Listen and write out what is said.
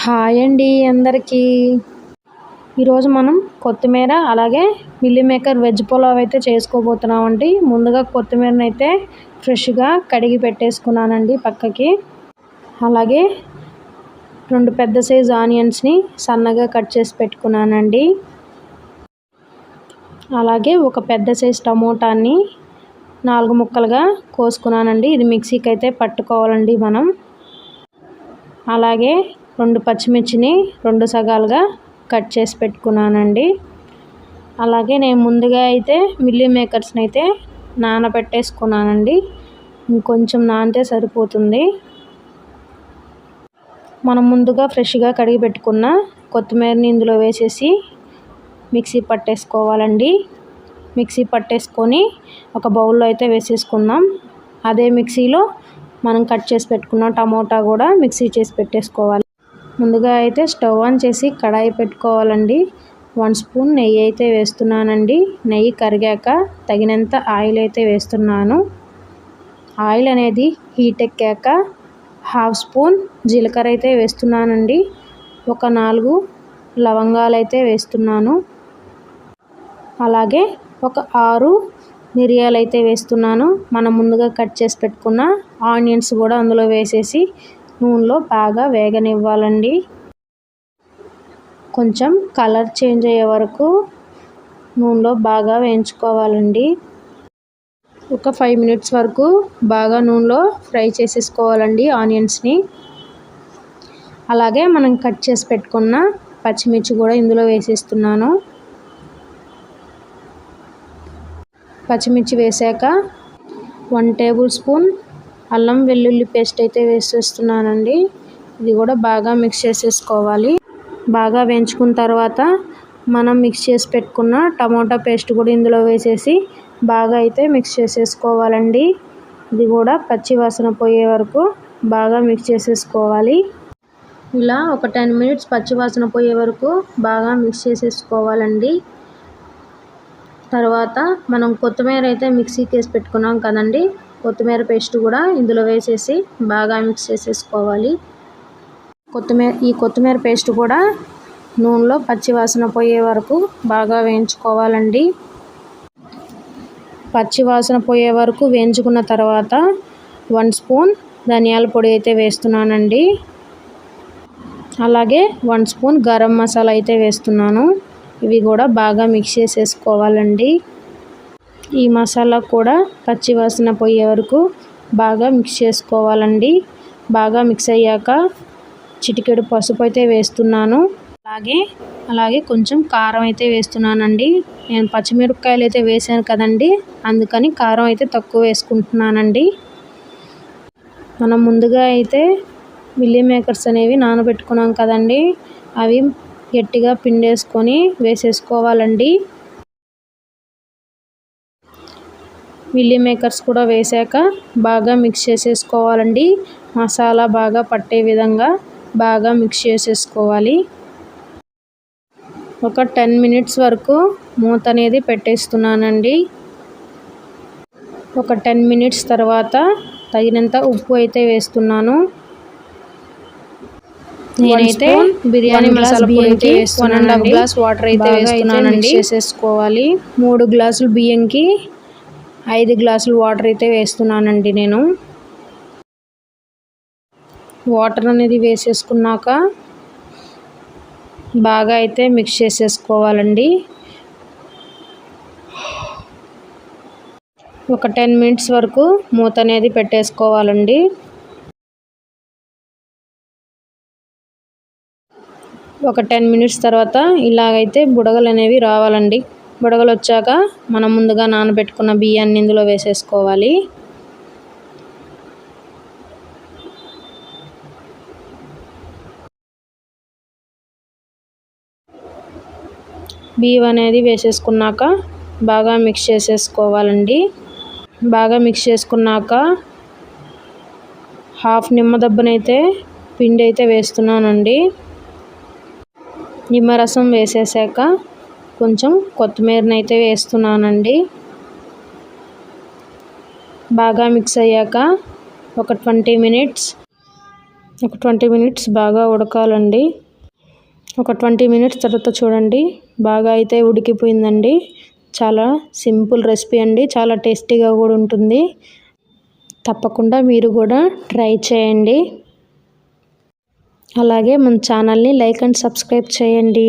Hi అండి అందరికీ. ఈరోజు మనం కొత్తిమీర అలాగే మిల్లీ మేకర్ వెజ్ పులావ్ అయితే చేసుకోబోతున్నామండి. ముందుగా కొత్తిమీరని అయితే ఫ్రెష్గా కడిగి పెట్టేసుకున్నానండి పక్కకి. అలాగే 2 పెద్ద సైజు ఆనియన్స్ని సన్నగా కట్ చేసి పెట్టుకున్నానండి. అలాగే ఒక పెద్ద సైజు టమోటాని 4 ముక్కలుగా కోసుకున్నానండి. ఇది మిక్సీకి అయితే పట్టుకోవాలండి మనం. అలాగే 2 పచ్చిమిర్చిని 2 సగాలుగా కట్ చేసి పెట్టుకున్నానండి. అలాగే నేను ముందుగా అయితే మిల్లీ మేకర్స్ని అయితే నానబెట్టేసుకున్నానండి. ఇంకొంచెం నానితే సరిపోతుంది. మనం ముందుగా ఫ్రెష్గా కడిగి పెట్టుకున్న కొత్తిమీరని ఇందులో వేసేసి మిక్సీ పట్టేసుకోవాలండి. మిక్సీ పట్టేసుకొని ఒక బౌల్లో అయితే వేసేసుకుందాం. అదే మిక్సీలో మనం కట్ చేసి పెట్టుకున్న టమోటా కూడా మిక్సీ చేసి పెట్టేసుకోవాలి. ముందుగా అయితే స్టవ్ ఆన్ చేసి కడాయి పెట్టుకోవాలండి. 1 స్పూన్ నెయ్యి అయితే వేస్తున్నానండి. నెయ్యి కరిగాక తగినంత ఆయిల్ అయితే వేస్తున్నాను. ఆయిల్ అనేది హీట్ ఎక్కాక 1/2 స్పూన్ జీలకర్ర అయితే వేస్తున్నానండి. ఒక 4 లవంగాలు అయితే వేస్తున్నాను. అలాగే ఒక 6 మిరియాలు అయితే వేస్తున్నాను. మనం ముందుగా కట్ చేసి పెట్టుకున్న ఆనియన్స్ కూడా అందులో వేసేసి నూనెలో బాగా వేగనివ్వాలండి. కొంచెం కలర్ చేంజ్ అయ్యే వరకు నూనెలో బాగా వేయించుకోవాలండి. ఒక 5 మినిట్స్ వరకు బాగా నూనెలో ఫ్రై చేసేసుకోవాలండి ఆనియన్స్ని. అలాగే మనం కట్ చేసి పెట్టుకున్న పచ్చిమిర్చి కూడా ఇందులో వేసేస్తున్నాను. పచ్చిమిర్చి వేసాక 1 టేబుల్ స్పూన్ అల్లం వెల్లుల్లి పేస్ట్ అయితే వేసేస్తున్నానండి. ఇది కూడా బాగా మిక్స్ చేసేసుకోవాలి. బాగా వేయించుకున్న తర్వాత మనం మిక్స్ చేసి పెట్టుకున్న టమోటా పేస్ట్ కూడా ఇందులో వేసేసి బాగా అయితే మిక్స్ చేసేసుకోవాలండి. ఇది కూడా పచ్చి వాసన పోయే వరకు బాగా మిక్స్ చేసేసుకోవాలి. ఇలా ఒక 10 మినిట్స్ పచ్చి వాసన పోయే వరకు బాగా మిక్స్ చేసేసుకోవాలండి. తర్వాత మనం కొత్తిమీర అయితే మిక్సీకి వేసి పెట్టుకున్నాం కదండి. కొత్తిమీర పేస్ట్ కూడా ఇందులో వేసేసి బాగా మిక్స్ చేసేసుకోవాలి. ఈ కొత్తిమీర పేస్ట్ కూడా నూనెలో పచ్చి వాసన పోయే వరకు బాగా వేయించుకోవాలండి. పచ్చి వాసన పోయే వరకు వేయించుకున్న తర్వాత 1 స్పూన్ ధనియాల పొడి అయితే వేస్తున్నానండి. అలాగే 1 స్పూన్ గరం మసాలా అయితే వేస్తున్నాను. ఇవి కూడా బాగా మిక్స్ చేసేసుకోవాలండి. ఈ మసాలా కూడా పచ్చి వాసన పోయే వరకు బాగా మిక్స్ చేసుకోవాలండి. బాగా మిక్స్ అయ్యాక చిటికెడు పసుపు అయితే వేస్తున్నాను. అలాగే కొంచెం కారం అయితే వేస్తున్నానండి. నేను పచ్చిమిరపకాయలు అయితే వేసాను కదండి, అందుకని కారం అయితే తక్కువ వేసుకుంటున్నానండి. మనం ముందుగా అయితే మిల్లీ మేకర్స్ అనేవి నానబెట్టుకున్నాం కదండి, అవి గట్టిగా పిండేసుకొని వేసేసుకోవాలండి. మిల్లీ మేకర్స్ కూడా వేసాక బాగా మిక్స్ చేసేసుకోవాలండి. మసాలా బాగా పట్టే విధంగా బాగా మిక్స్ చేసేసుకోవాలి. ఒక 10 మినిట్స్ వరకు మూత అనేది పెట్టేస్తున్నానండి. ఒక 10 మినిట్స్ తర్వాత తగినంత ఉప్పు అయితే వేస్తున్నాను. నేనైతే బిర్యానీ మసాలా పొడి అయితే 1.5 గ్లాస్ వాటర్ అయితే వేస్తున్నానండి. చేసేసుకోవాలి. 3 గ్లాసులు బియ్యంకి 5 గ్లాసులు వాటర్ అయితే వేస్తున్నానండి. నేను వాటర్ అనేది వేసేసుకున్నాక బాగా అయితే మిక్స్ చేసేసుకోవాలండి. ఒక 10 మినిట్స్ వరకు మూత అనేది పెట్టేసుకోవాలండి. ఒక 10 మినిట్స్ తర్వాత ఇలాగైతే బుడగలు అనేవి రావాలండి. బుడగలు వచ్చాక మనం ముందుగా నానబెట్టుకున్న బియ్యాన్ని ఇందులో వేసేసుకోవాలి. బియ్యం అనేది వేసేసుకున్నాక బాగా మిక్స్ చేసేసుకోవాలండి. బాగా మిక్స్ చేసుకున్నాక హాఫ్ నిమ్మదబ్బనైతే పిండి అయితే వేస్తున్నానండి. నిమ్మరసం వేసేసాక కొంచెం కొత్తిమీరని అయితే వేస్తున్నానండి. బాగా మిక్స్ అయ్యాక ఒక 20 మినిట్స్ ఒక 20 మినిట్స్ బాగా ఉడకాలండి. ఒక 20 మినిట్స్ తర్వాత చూడండి బాగా అయితే ఉడికిపోయిందండి. చాలా సింపుల్ రెసిపీ అండి, చాలా టేస్టీగా కూడా ఉంటుంది. తప్పకుండా మీరు కూడా ట్రై చేయండి. అలాగే మన ఛానల్ని లైక్ అండ్ సబ్స్క్రైబ్ చేయండి.